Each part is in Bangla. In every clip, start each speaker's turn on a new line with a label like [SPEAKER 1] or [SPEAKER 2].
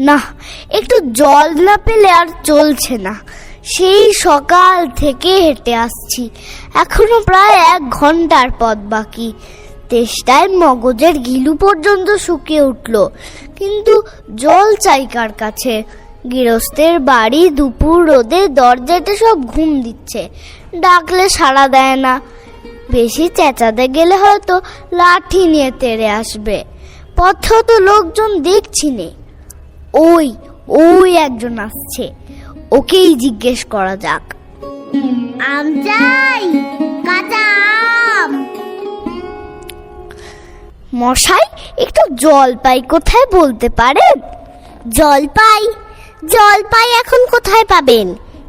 [SPEAKER 1] না, একটু জল না পেলে আর চলছে না। সেই সকাল থেকে হেঁটে আসছি, এখনো প্রায় 1 ঘন্টার পথ বাকি। তেষ্টায় মগজের গিলু পর্যন্ত শুকিয়ে উঠল, কিন্তু জল চাই কার কাছে? গৃহস্থের বাড়ি, দুপুর রোদে দরজাতে সব ঘুম দিচ্ছে, ডাকলে সাড়া দেয় না। বেশি চেঁচাতে গেলে হয়তো লাঠি নিয়ে তেড়ে আসবে। পথে তো লোকজন দেখছি নে। ওই একজন আসছে, ওকেই জিজ্ঞেস করা যাক।
[SPEAKER 2] আম চাই, কাঁচা আম।
[SPEAKER 1] মশাই, একটু জলপাই কোথায় বলতে পারেন?
[SPEAKER 2] জলপাই এখন কোথায় পাবেন?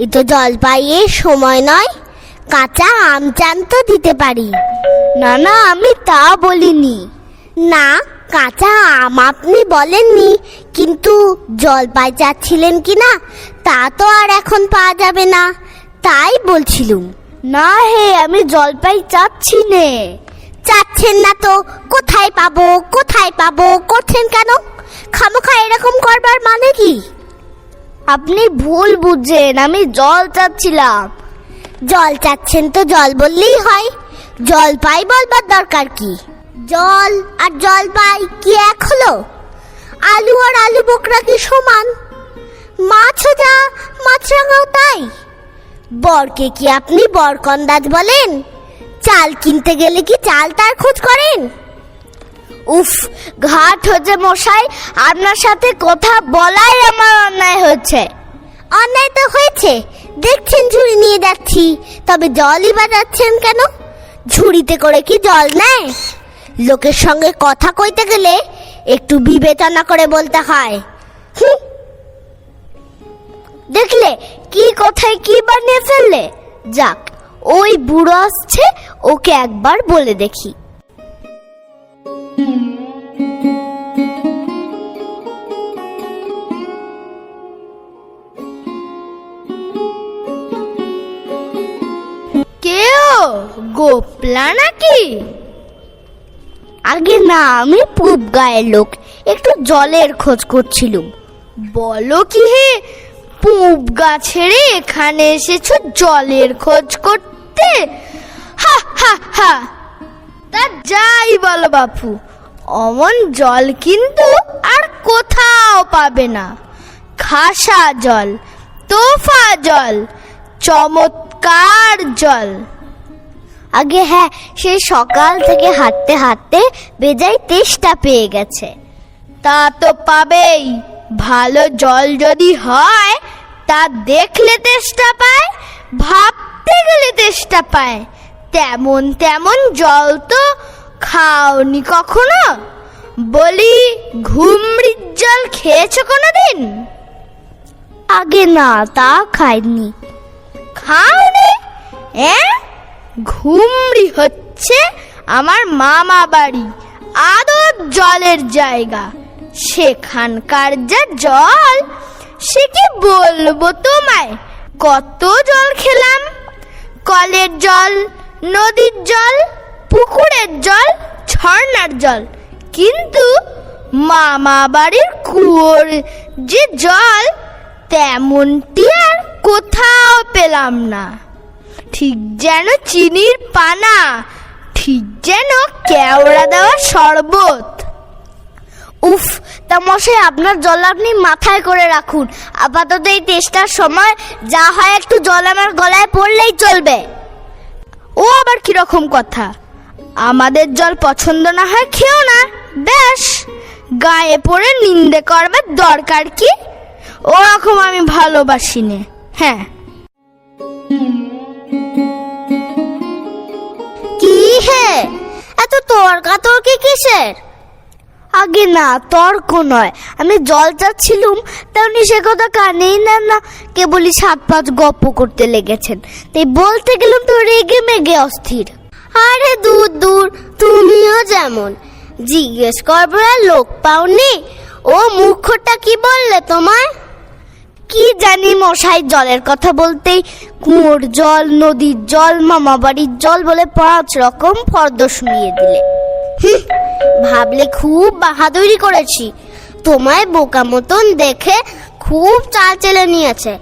[SPEAKER 2] এ তো জলপাইয়ের সময় নয়। কাঁচা আম চান তো দিতে পারি।
[SPEAKER 1] না, আমি তা বলিনি।
[SPEAKER 2] না, কাঁচা আম আপনি বলেননি, কিন্তু জলপাই চাচ্ছিলেন কি না তা তো আর এখন পাওয়া যাবে না, তাই বলছিলুম।
[SPEAKER 1] না হে, আমি জলপাই চাচ্ছি নে।
[SPEAKER 2] চাচ্ছেন না তো কোথায় পাবো করছেন কেন? খামোখা এরকম করবার মানে কি?
[SPEAKER 1] আপনি ভুল বুঝছেন, আমি জল চাচ্ছিলাম।
[SPEAKER 2] জল চাচ্ছেন তো জল বললেই হয়, জলপাই বলবার দরকার কি? জল আর জলপাই কি এক হলো? আলু আর আলু বোকরা কি সমান? মাছও যা মাছরাঙাও তাই। বরকে কি আপনি বরকন্দাজ বলেন? চাল কিনতে গেলে কি চাল তার খোঁজ করেন?
[SPEAKER 1] উফ, ঘাট হচ্ছে মশাই, আপনার সাথে কথা বলাই আমার অন্যায় হচ্ছে।
[SPEAKER 2] অন্যায় তো হয়েছে, দেখছেন ঝুড়ি নিয়ে যাচ্ছি, তবে জলই বাজাচ্ছেন কেন? ঝুড়িতে করে কি জল নেয়? লোকের সঙ্গে কথা কইতে গেলে একটু বিবেচনা করে বলতে হয়।
[SPEAKER 1] দেখলে কি কোথায় কি বানিয়ে ফেললে। যাক, ওই বুড়ো আসছে, ওকে একবার বলে দেখি। কেউ গোপলা নাকি? আগে না, আমি পূব গায়ের লোক, একটু জলের খোঁজ করছিলুম। বলো কি হে, পূব গা ছেড়ে এখানে এসেছো জলের খোঁজ করতে? হা হা হা। তা যাই বলো বাপু, অমন জল কিন্তু আর কোথাও পাবে না। খাসা জল, তোফা জল, চমৎকার জল। আগে হ্যাঁ, সেই সকাল থেকে হাঁটতে হাঁটতে বেজায় তেষ্টা পেয়ে গেছে। তা তো পাবেই, ভালো জল যদি হয় তা দেখলে তেষ্টা পায়, ভাবতে গেলে তেষ্টা পায়। তেমন জল তো খাওনি কখনো? বলি, ঘুমরির জল খেয়েছো কোনোদিন? আগে না, তা খাইনি। খাওনি? ঘুমরি হচ্ছে আমার মামা বাড়ি, আদর জলের জায়গা। সেখানকার যা জল, সে কি বলবো তোমায়। কত জল খেলাম, কলের জল, নদীর জল, পুকুরের জল, ঝর্ণার জল, কিন্তু মামা বাড়ির কুয়োর যে জল, তেমনটি আর কোথাও পেলাম না। ঠিক যেন চিনির পানা, ঠিক যেন কেওড়া দেওয়া শরবত। উফ, তা মশাই, আপনার জল আপনি মাথায় করে রাখুন। আপাতত এই তেষ্টার সময় যা হয় একটু জল আমার গলায় পড়লেই চলবে। ও আবার কিরকম কথা? আমাদের জল পছন্দ না হয় খেও না, বেশ। গায়ে পড়ে নিন্দে করবার দরকার কি? ওরকম আমি ভালোবাসি নে। হ্যাঁ,
[SPEAKER 2] কি হে, এত তর্কাতর্কি কিসের?
[SPEAKER 1] আগে না, তর্ক নয়, আমি জল চাচ্ছিলুম, তেমনি সে কথা কানেই নেন না, কেবলই 7-5 গপ্প করতে লেগেছেন। তাই বলতে গেলাম তো রেগে মেগে অস্থির।
[SPEAKER 2] আরে দূর, তুমিও যেমন। জিজ্ঞেস করবার লোক পাওনি? ও মূর্খটা কি বললে তোমায়?
[SPEAKER 1] কি জানি মশাই, জলের কথা বলতেই কুয়োর জল, নদীর জল, মামা বাড়ির জল বলে 5 রকম ফর্দ শুনিয়ে দিলে।
[SPEAKER 2] ভাবলে খুব বাহাদুরি করেছি, তোমায় বোকা মতন দেখে খুব চাল চেলে নিয়েছে,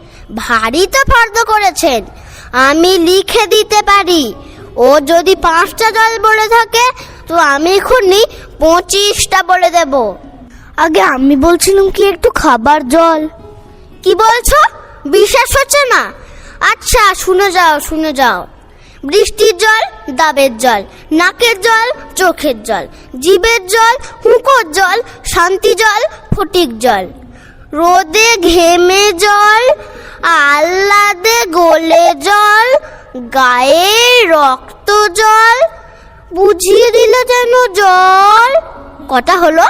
[SPEAKER 2] ভারী তো ফর্দ করেছেন। আমি লিখে দিতে পারি, ও যদি 5টা জল বলে থাকে তো আমি এখনই 25টা বলে দেব।
[SPEAKER 1] আগে আমি বলছিলাম কি একটু খাবার জল।
[SPEAKER 2] কি বলছো? বিশ্বাস হচ্ছে না? আচ্ছা শুনে যাও। বৃষ্টির জল, ডাবের জল, নাকের জল, চোখের জল, জিভের জল, হুঁকোর জল, শান্তি জল, ফটিক জল, রোদে ঘেমে জল, আহ্লাদে গলে জল, গায়ে রক্ত জল, বুঝিয়ে দিলে যেন জল। কটা হলো?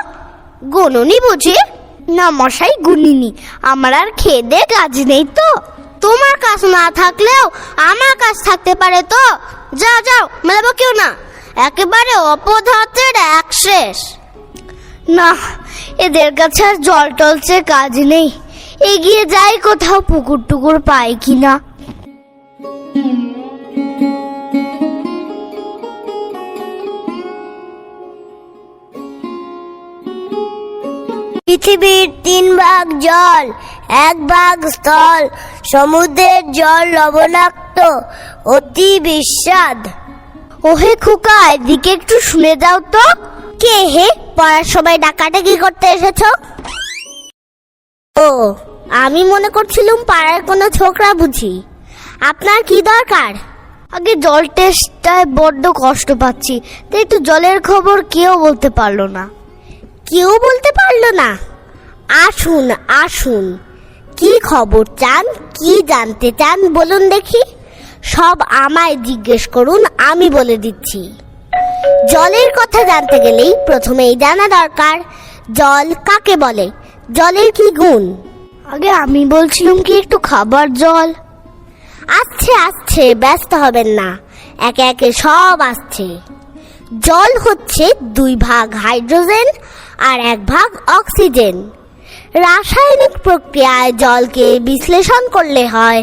[SPEAKER 2] গুনুনি বুঝি?
[SPEAKER 1] না মশাই, গুনিনি, আমার আর খেদে কাজ নেই তো।
[SPEAKER 2] তোমার কাজ না থাকলেও আমার কাজ থাকতে পারে তো। যাও মেলাবো কেউ না, একেবারে অপদার্থের এক শেষ।
[SPEAKER 1] না, এদের কাছে আর জল টলছে কাজ নেই। এগিয়ে যাই কোথাও পুকুর টুকুর পাই কিনা।
[SPEAKER 2] পৃথিবীর 3 ভাগ জল, 1 ভাগ স্থল, সমুদ্রের জল লবণাক্ত, অতি বিস্বাদ।
[SPEAKER 1] ওহে খোকা, এদিকে একটু শুনে যাও তো।
[SPEAKER 2] কে হে? পড়ার সময় ডাকাডাকি করতে এসেছো? ও, আমি মনে করছিলাম পাড়ার কোনো ছোকরা বুঝি। আপনার কি দরকার?
[SPEAKER 1] আগে জল টেস্টটায় বড্ড কষ্ট পাচ্ছি, তাই একটু জলের খবর কেউ বলতে পারলো না।
[SPEAKER 2] কেউ বলতে পারলো না? আসুন, কি খবর চান, কি জানতে চান বলুন দেখি। সব আমায় জিজ্ঞেস করুন, আমি বলে দিচ্ছি। জলের কথা জানতে গেলেই প্রথমেই জানা দরকার জল কাকে বলে, জলের কি গুণ।
[SPEAKER 1] আগে আমি বলছিলাম কি একটু খাবার জল।
[SPEAKER 2] আসছে, ব্যস্ত হবেন না, একে একে সব আসছে। জল হচ্ছে 2 ভাগ হাইড্রোজেন আর 1 ভাগ অক্সিজেন। রাসায়নিক প্রক্রিয়ায় জলকে বিশ্লেষণ করলে হয়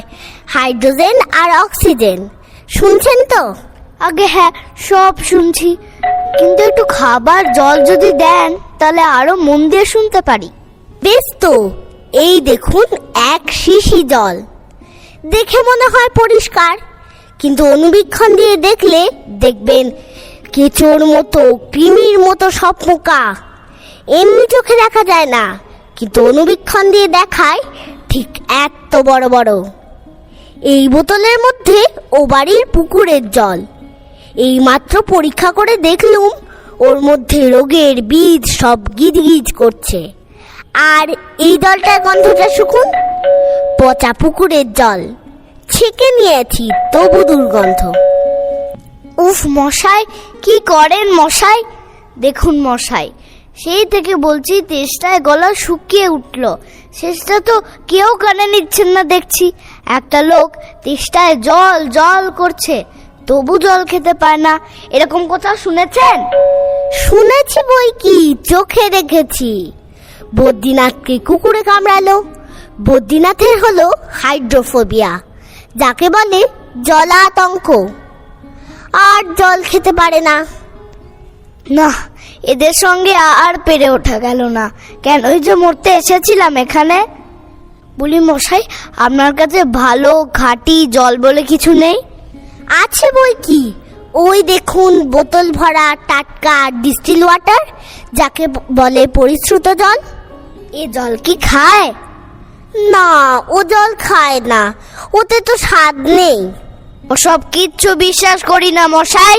[SPEAKER 2] হাইড্রোজেন আর অক্সিজেন। শুনছেন তো?
[SPEAKER 1] আগে হ্যাঁ, সব শুনছি, কিন্তু একটু খাবার জল যদি দেন তাহলে আরো মন দিয়ে শুনতে পারি।
[SPEAKER 2] বেশ তো, এই দেখুন 1 শিশি জল। দেখে মনে হয় পরিষ্কার, কিন্তু অনুবীক্ষণ দিয়ে দেখলে দেখবেন কেঁচোর মতো, কৃমির মতো সব পোকা। এমনি চোখে দেখা যায় না, কিন্তু অনুবীক্ষণ দিয়ে দেখায় ঠিক এত বড় বড়। এই বোতলের মধ্যে ও বাড়ির পুকুরের জল। এই মাত্র পরীক্ষা করে দেখলুম ওর মধ্যে রোগের বীজ সব গিজগিজ করছে। আর এই জলটার গন্ধটা শুকুন, পচা পুকুরের জল। ছেঁকে নিয়েছি তবু দুর্গন্ধ।
[SPEAKER 1] উফ মশাই, কি করেন মশাই? দেখুন মশাই, সেই থেকে বলছি তেষ্টায় গলা শুকিয়ে উঠল, শেষটা তো কেউ কানে নিচ্ছেন না দেখছি। একটা লোক তেষ্টায় জল জল করছে, তবু জল খেতে পায় না, এরকম কথা শুনেছেন?
[SPEAKER 2] শুনেছি বই কি, চোখে দেখেছি। বদ্রীনাথকে কুকুরে কামড়ালো। বদ্রীনাথের হলো হাইড্রোফোবিয়া, যাকে বলে জলাতঙ্ক, আর জল খেতে পারে না।
[SPEAKER 1] না, এদের সঙ্গে আর পেরে ওঠা গেল না। কেনই যে মরতে এসেছিলাম এখানে। বলি মশাই, আপনার কাছে ভালো খাঁটি জল বলে কিছু নেই?
[SPEAKER 2] আছে বই কি, ওই দেখুন বোতল ভরা টাটকা ডিস্টিল ওয়াটার, যাকে বলে পরিশ্রুত জল।
[SPEAKER 1] এ জল কি খায়?
[SPEAKER 2] না, ও জল খায় না, ওতে তো স্বাদ নেই।
[SPEAKER 1] ওসব কিচ্ছু বিশ্বাস করি না মশাই।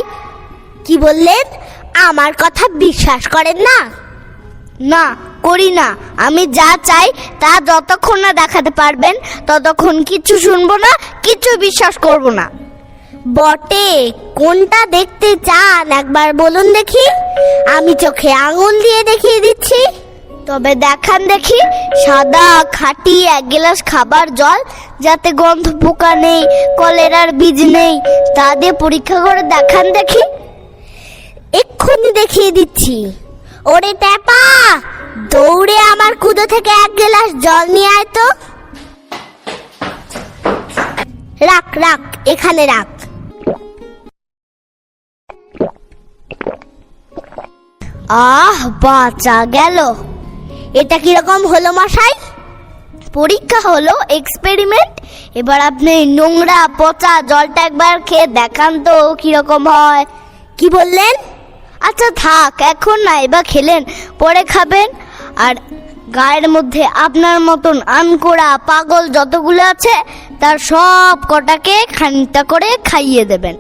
[SPEAKER 2] কি বললেন? আমার কথা বিশ্বাস করেন না?
[SPEAKER 1] না, করি না। আমি যা চাই তা যতক্ষণ না দেখাতে পারবেন ততক্ষণ কিচ্ছু শুনবো না, কিচ্ছু বিশ্বাস করব না।
[SPEAKER 2] বটে, কোনটা দেখতে চান একবার বলুন দেখি, আমি চোখে আঙুল দিয়ে দেখিয়ে দিচ্ছি।
[SPEAKER 1] তবে দেখান দেখি, সাদা খাঁটি 1 গ্লাস খাবার জল, যাতে গন্ধ পোকা নেই, কলেরার বীজ নেই, তা দিয়ে পরীক্ষা করে দেখান দেখি।
[SPEAKER 2] এক্ষুনি দেখিয়ে দিচ্ছি। ওরে ট্যাপা, দৌড়ে আমার কুদো থেকে 1 গ্লাস জল নিয়ে আয় তো। রাখ, এখানে রাখ।
[SPEAKER 1] আহ, বাঁচা গেল।
[SPEAKER 2] এটা কিরকম হলো মশাই?
[SPEAKER 1] পরীক্ষা হলো, এক্সপেরিমেন্ট। এবার আপনি নোংরা পচা জলটা একবার খেয়ে দেখান তো কিরকম হয়।
[SPEAKER 2] কি বললেন?
[SPEAKER 1] আচ্ছা থাক, এখন না, এবার খেলেন, পরে খাবেন। আর গায়ের মধ্যে আপনার মতন আনকোড়া পাগল যতগুলো আছে তার সব কটাকে খানিকটা করে খাইয়ে দেবেন।